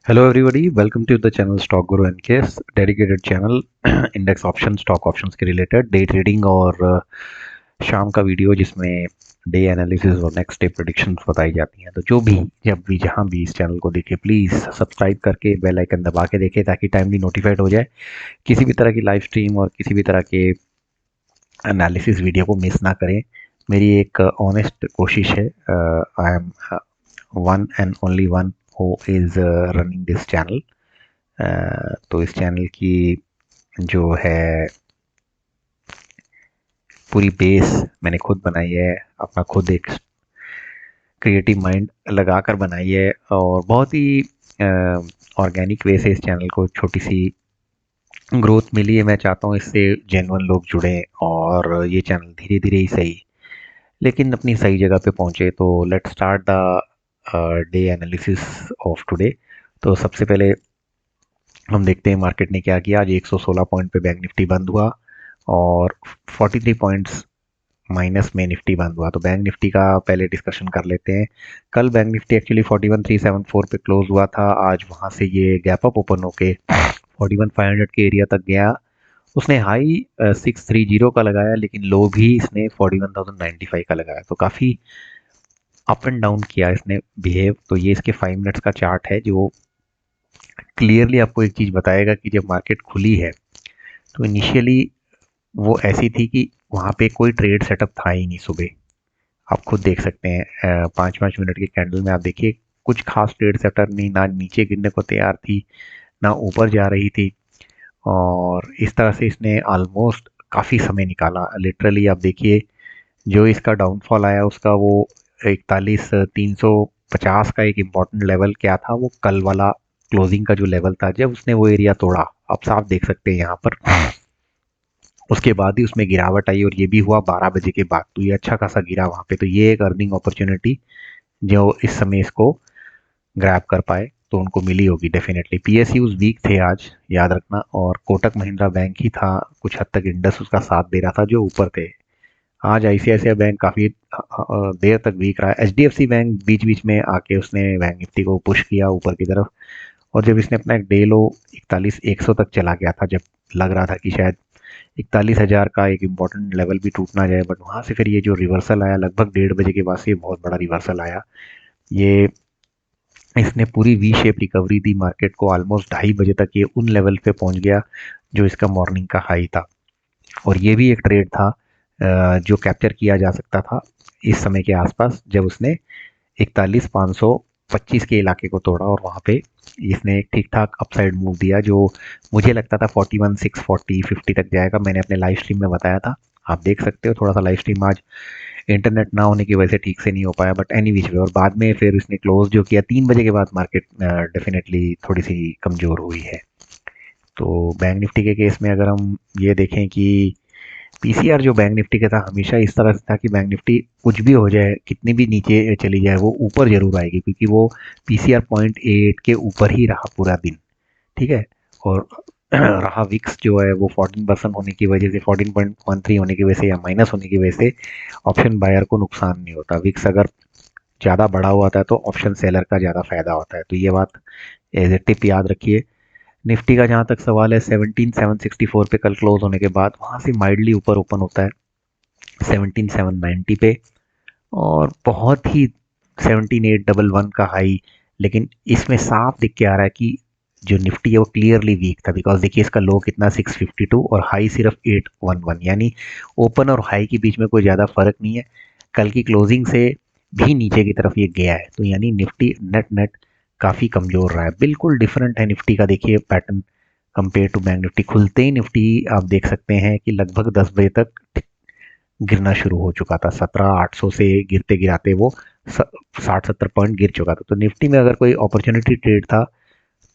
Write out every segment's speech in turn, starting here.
Hello everybody, welcome to the channel Stock Guru NKS dedicated channel index option stock options के related day trading और शाम का video जिसमें day analysis और next day predictions बताई जाती हैं। तो जो भी जब भी जहां भी इस चैनल को देखे प्लीज़ सब्सक्राइब करके बेल आइकन दबा के देखें ताकि टाइमली नोटिफाइड हो जाए, किसी भी तरह की लाइव स्ट्रीम और किसी भी तरह के एनालिसिस वीडियो को मिस ना करें। मेरी एक ऑनेस्ट कोशिश है। I am one and only one who is running this channel. तो इस चैनल की जो है पूरी बेस मैंने खुद बनाई है, अपना खुद एक क्रिएटिव माइंड लगाकर बनाई है और बहुत ही ऑर्गेनिक वे से इस चैनल को छोटी सी ग्रोथ मिली है। मैं चाहता हूँ इससे जेन्युइन लोग जुड़ें और ये चैनल धीरे धीरे ही सही लेकिन अपनी सही जगह पे पहुँचे। तो let's start the day analysis of today. तो सबसे पहले हम देखते हैं मार्केट ने क्या किया। आज 116 पॉइंट पे बैंक निफ्टी बंद हुआ और 43 पॉइंट्स माइनस में निफ्टी बंद हुआ। तो बैंक निफ्टी का पहले डिस्कशन कर लेते हैं। कल बैंक निफ्टी एक्चुअली 41,374 पे क्लोज हुआ था। आज वहां से ये गैप अप ओपन होके 41,500 के एरिया तक गया। उसने हाई 630 का लगाया लेकिन लो भी इसने 41,095 का लगाया। तो काफ़ी अप एंड डाउन किया इसने बिहेव। तो ये इसके 5 मिनट्स का चार्ट है जो क्लियरली आपको एक चीज़ बताएगा कि जब मार्केट खुली है तो इनिशियली वो ऐसी थी कि वहाँ पे कोई ट्रेड सेटअप था ही नहीं सुबह। आप खुद देख सकते हैं 5-5 मिनट के कैंडल में आप देखिए कुछ खास ट्रेड सेटअप नहीं, ना नीचे गिरने को तैयार थी ना ऊपर जा रही थी। और इस तरह से इसने ऑलमोस्ट काफ़ी समय निकाला। लिटरली आप देखिए जो इसका डाउनफॉल आया उसका वो 41,350 का एक इम्पॉर्टेंट लेवल क्या था, वो कल वाला क्लोजिंग का जो लेवल था जब उसने वो एरिया तोड़ा, आप साफ देख सकते हैं यहाँ पर। उसके बाद ही उसमें गिरावट आई और ये भी हुआ 12 बजे के बाद। तो ये अच्छा खासा गिरा वहाँ पे। तो ये एक अर्निंग अपॉर्चुनिटी जो इस समय इसको ग्रैब कर पाए तो उनको मिली होगी डेफिनेटली। पीएसयूज वीक थे आज, याद रखना। और कोटक महिंद्रा बैंक ही था कुछ हद तक, इंडस उसका साथ दे रहा था जो ऊपर थे। आज आईसीआईसीआई बैंक काफ़ी देर तक वीक रहा। एचडीएफसी बैंक बीच बीच में आके उसने बैंक निफ्टी को पुश किया ऊपर की तरफ। और जब इसने अपना एक डे लो 41,100 तक चला गया था, जब लग रहा था कि शायद 41,000 का एक इम्पॉर्टेंट लेवल भी टूट ना जाए, बट वहाँ से फिर ये जो रिवर्सल आया लगभग 1:30 बजे के बाद से, ये बहुत बड़ा रिवर्सल आया। ये इसने पूरी वी शेप रिकवरी दी मार्केट को। ऑलमोस्ट 2:30 बजे तक ये उन लेवल पे पहुंच गया जो इसका मॉर्निंग का हाई था। और ये भी एक ट्रेड था जो कैप्चर किया जा सकता था इस समय के आसपास जब उसने 41,525 के इलाके को तोड़ा और वहाँ पे इसने एक ठीक ठाक अपसाइड मूव दिया जो मुझे लगता था 41,640 50 तक जाएगा। मैंने अपने लाइव स्ट्रीम में बताया था, आप देख सकते हो। थोड़ा सा लाइव स्ट्रीम आज इंटरनेट ना होने की वजह से ठीक से नहीं हो पाया, बट एनी विच वे। और बाद में फिर इसने क्लोज जो किया 3 बजे के बाद, मार्केट डेफिनेटली थोड़ी सी कमज़ोर हुई है। तो बैंक निफ्टी के केस में अगर हम ये देखें कि पीसीआर जो बैंक निफ्टी का था हमेशा इस तरह से था कि बैंक निफ्टी कुछ भी हो जाए, कितनी भी नीचे चली जाए, वो ऊपर जरूर आएगी क्योंकि वो पीसीआर 0.8 के ऊपर ही रहा पूरा दिन। ठीक है। और रहा विक्स जो है वो 14% होने की वजह से, 14.13 होने की वजह से या माइनस होने की वजह से ऑप्शन बायर को नुकसान नहीं होता। विक्स अगर ज़्यादा बढ़ा हुआ था तो ऑप्शन सेलर का ज़्यादा फायदा होता है। तो ये बात एज ए टिप याद रखिए। निफ्टी का जहाँ तक सवाल है, 17,764 पे कल क्लोज होने के बाद वहाँ से माइल्डली ऊपर ओपन होता है 17,790 पे और बहुत ही 17,811 का हाई। लेकिन इसमें साफ दिख के आ रहा है कि जो निफ्टी है वो क्लियरली वीक था। बिकॉज देखिए इसका लो कितना 652 और हाई सिर्फ 811, यानी ओपन और हाई के बीच में कोई ज़्यादा फर्क नहीं है। कल की क्लोजिंग से भी नीचे की तरफ ये गया है। तो यानी निफ्टी नेट नेट काफ़ी कमज़ोर रहा है। बिल्कुल डिफरेंट है निफ्टी का, देखिए pattern compare to bank Nifty. खुलते ही निफ्टी आप देख सकते हैं कि लगभग 10 बजे तक गिरना शुरू हो चुका था। 17,800 से गिरते गिराते वो 60-70 पॉइंट गिर चुका था। तो निफ्टी में अगर कोई अपॉर्चुनिटी ट्रेड था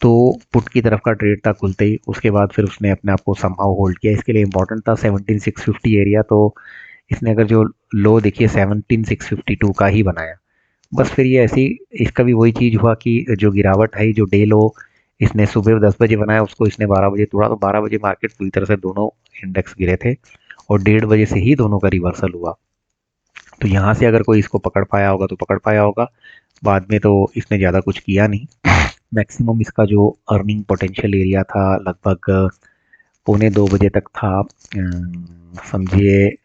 तो पुट की तरफ का ट्रेड था खुलते ही। उसके बाद फिर उसने अपने आप को समहाउ होल्ड किया। इसके लिए इंपॉर्टेंट था 17,650 एरिया। तो इसने अगर जो लो देखिए 17,652 का ही बनाया, बस फिर ये ऐसी इसका भी वही चीज़ हुआ कि जो गिरावट आई, जो डे लो इसने सुबह 10 बजे बनाया उसको इसने 12 बजे तोड़ा। तो 12 बजे मार्केट पूरी तरह से दोनों इंडेक्स गिरे थे और 1:30 बजे से ही दोनों का रिवर्सल हुआ। तो यहाँ से अगर कोई इसको पकड़ पाया होगा तो पकड़ पाया होगा, बाद में तो इसने ज़्यादा कुछ किया नहीं। मैक्सिमम इसका जो अर्निंग पोटेंशियल एरिया था लगभग 1:45 तक था। समझिए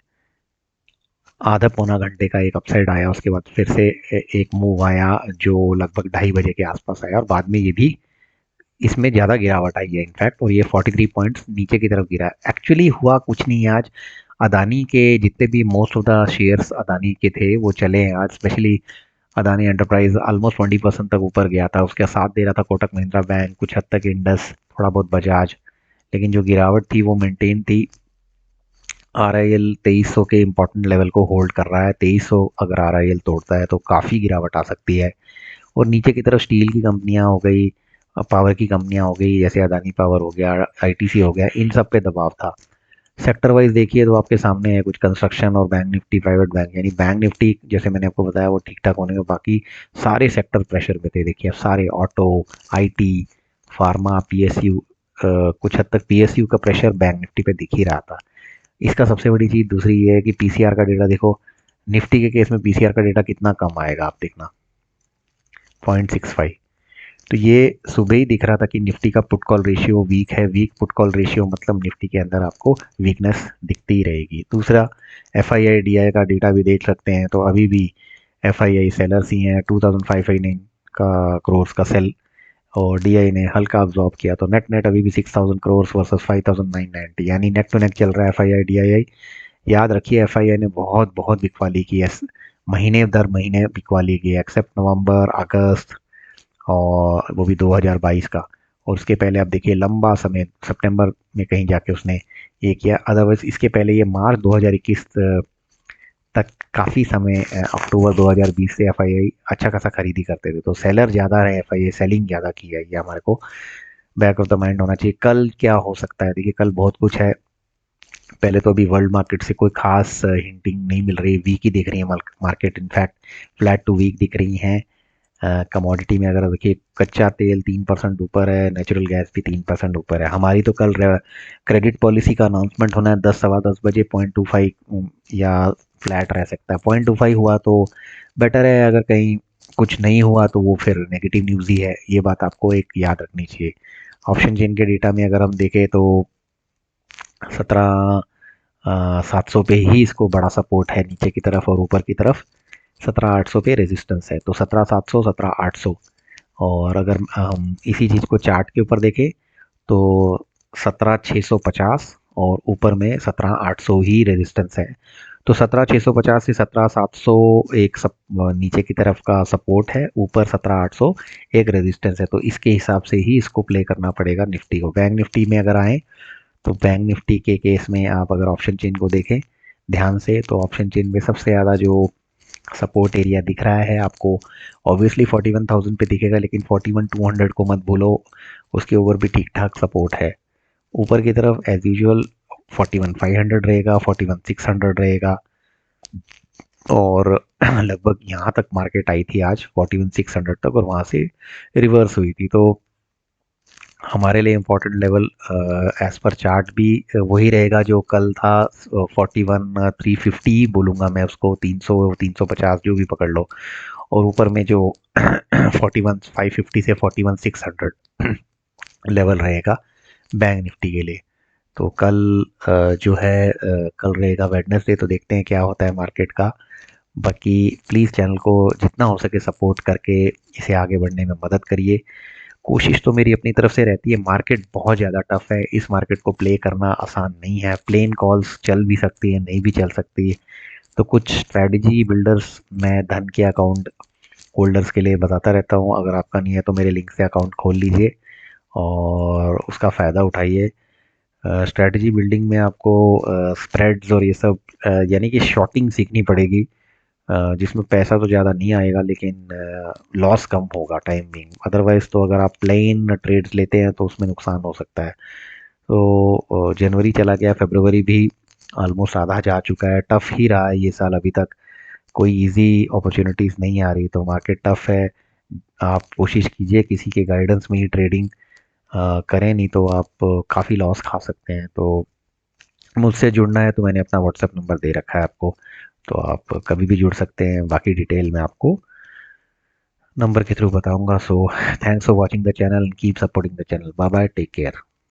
आधा पौना घंटे का एक अपसाइड आया, उसके बाद फिर से एक मूव आया जो लगभग 2:30 के आसपास आया, और बाद में ये भी इसमें ज़्यादा गिरावट आई है इनफैक्ट, और ये 43 पॉइंट्स नीचे की तरफ गिरा है। एक्चुअली हुआ कुछ नहीं है आज। अदानी के जितने भी most of the shares Adani के थे वो चले हैं आज, स्पेशली अदानी एंटरप्राइज ऑलमोस्ट 20% तक ऊपर गया था। उसका साथ दे रहा था कोटक महिंद्रा बैंक, कुछ हद तक इंडस, थोड़ा बहुत बजाज, लेकिन जो गिरावट थी वो मेंटेन थी। आर आई एल 2300 के इम्पोर्टेंट लेवल को होल्ड कर रहा है। 2300 अगर आर आई एल तोड़ता है तो काफ़ी गिरावट आ सकती है। और नीचे की तरफ स्टील की कंपनियां हो गई, पावर की कंपनियां हो गई, जैसे अदानी पावर हो गया, आईटीसी हो गया, इन सब पे दबाव था। सेक्टर वाइज देखिए तो आपके सामने है कुछ कंस्ट्रक्शन और बैंक निफ्टी प्राइवेट बैंक, यानी बैंक निफ्टी जैसे मैंने आपको बताया वो ठीक ठाक होने में, बाकी सारे सेक्टर प्रेशर पे थे। देखिए सारे ऑटो, आईटी, फार्मा, पीएसयू, कुछ हद तक पीएसयू का प्रेशर बैंक निफ्टी पे दिख ही रहा था। इसका सबसे बड़ी चीज़ दूसरी ये है कि पीसीआर का डेटा देखो। निफ्टी के केस में पीसीआर का डेटा कितना कम आएगा आप देखना, 0.65। तो ये सुबह ही दिख रहा था कि निफ्टी का पुट कॉल रेशियो वीक है। वीक पुट कॉल रेशियो मतलब निफ्टी के अंदर आपको वीकनेस दिखती ही रहेगी। दूसरा, F I I D I का डेटा भी देख सकते हैं, तो अभी भी एफ आई आई सेलर्स ही हैं, 2559 का क्रोर्स का सेल, और डी आई ने हल्का अब्जॉर्ब किया, तो नेट नेट अभी भी 6000 क्रोर्स वर्सेस 5990, यानी नेक टू नेक चल रहा है F I I D I. याद रखिए एफ आई आई ने बहुत बहुत बिकवाली की है, महीने दर महीने बिकवाली की है, एक्सेप्ट नवंबर, अगस्त, और वो भी 2022 का। और उसके पहले आप देखिए लंबा समय सितंबर में कहीं जाके उसने ये किया। अदरवाइज इसके पहले ये मार्च 2021 तक काफ़ी समय, अक्टूबर 2020 से एफआईआई अच्छा खासा खरीदी करते थे, तो सेलर ज़्यादा रहे, एफआईआई सेलिंग ज़्यादा की है, ये हमारे को बैक ऑफ द माइंड होना चाहिए। कल क्या हो सकता है, देखिए कल बहुत कुछ है। पहले तो अभी वर्ल्ड मार्केट से कोई खास हिंटिंग नहीं मिल रही, वीक ही दिख रही है market, in fact flat to weak दिख रही हैं। कमोडिटी में अगर देखिए कच्चा तेल 3% ऊपर है, नेचुरल गैस भी 3% ऊपर है। हमारी तो कल क्रेडिट पॉलिसी का अनाउंसमेंट होना है 10 सवा 10 बजे। 0.25 या फ्लैट रह सकता है। 0.25 हुआ तो बेटर है, अगर कहीं कुछ नहीं हुआ तो वो फिर नेगेटिव न्यूज़ ही है, ये बात आपको एक याद रखनी चाहिए। ऑप्शन चेन के डेटा में अगर हम देखें तो 17,700 पे ही इसको बड़ा सपोर्ट है नीचे की तरफ, और ऊपर की तरफ 17,800 पे रेजिस्टेंस है, तो 17,700, 17,800। और अगर हम इसी चीज़ को चार्ट के ऊपर देखें तो 17,650 और ऊपर में 17,800 ही रेजिस्टेंस है। तो 17,650 से 17,700 एक नीचे की तरफ का सपोर्ट है, ऊपर 17,800 एक रेजिस्टेंस है। तो इसके हिसाब से ही इसको प्ले करना पड़ेगा निफ्टी को। बैंक निफ्टी में अगर आए तो बैंक निफ्टी के केस में आप अगर ऑप्शन चेन को देखें ध्यान से, तो ऑप्शन चेन में सबसे ज़्यादा जो सपोर्ट एरिया दिख रहा है आपको, ऑब्वियसली 41,000 पे दिखेगा, लेकिन 41,200 को मत भूलो, उसके ऊपर भी ठीक ठाक सपोर्ट है। ऊपर की तरफ एज यूजुअल 41,500 रहेगा, 41,600 रहेगा, और लगभग यहाँ तक मार्केट आई थी आज 41,600 तक, और वहाँ से रिवर्स हुई थी। तो हमारे लिए important level as per chart भी वही रहेगा जो कल था, 41,350 बोलूँगा मैं उसको, 300 350 जो भी पकड़ लो, और ऊपर में जो 41,550 से 41,600 लेवल रहेगा बैंक निफ्टी के लिए। तो कल जो है कल रहेगा वेडनेसडे, तो देखते हैं क्या होता है मार्केट का। बाकी प्लीज़ चैनल को जितना हो सके सपोर्ट करके इसे आगे बढ़ने में मदद करिए। कोशिश तो मेरी अपनी तरफ से रहती है। मार्केट बहुत ज़्यादा टफ है, इस मार्केट को प्ले करना आसान नहीं है। प्लेन कॉल्स चल भी सकती है, नहीं भी चल सकती है। तो कुछ स्ट्रैटेजी बिल्डर्स मैं धन के अकाउंट होल्डर्स के लिए बताता रहता हूँ। अगर आपका नहीं है तो मेरे लिंक से अकाउंट खोल लीजिए और उसका फ़ायदा उठाइए। स्ट्रैटेजी बिल्डिंग में आपको स्प्रेड्स और ये सब, यानी कि शॉर्टिंग सीखनी पड़ेगी, जिसमें पैसा तो ज़्यादा नहीं आएगा लेकिन लॉस कम होगा टाइम बिंग। अदरवाइज तो अगर आप प्लेन ट्रेड्स लेते हैं तो उसमें नुकसान हो सकता है। तो जनवरी चला गया, फरवरी भी ऑलमोस्ट आधा जा चुका है। टफ ही रहा है ये साल अभी तक, कोई इजी अपॉर्चुनिटीज़ नहीं आ रही, तो मार्केट टफ है। आप कोशिश कीजिए किसी के गाइडेंस में ही ट्रेडिंग करें, नहीं तो आप काफ़ी लॉस खा सकते हैं। तो मुझसे जुड़ना है तो मैंने अपना व्हाट्सएप नंबर दे रखा है आपको, तो आप कभी भी जुड़ सकते हैं। बाकी डिटेल मैं आपको नंबर के थ्रू बताऊंगा। So thanks for watching the channel, keep supporting the channel. Bye bye, take care.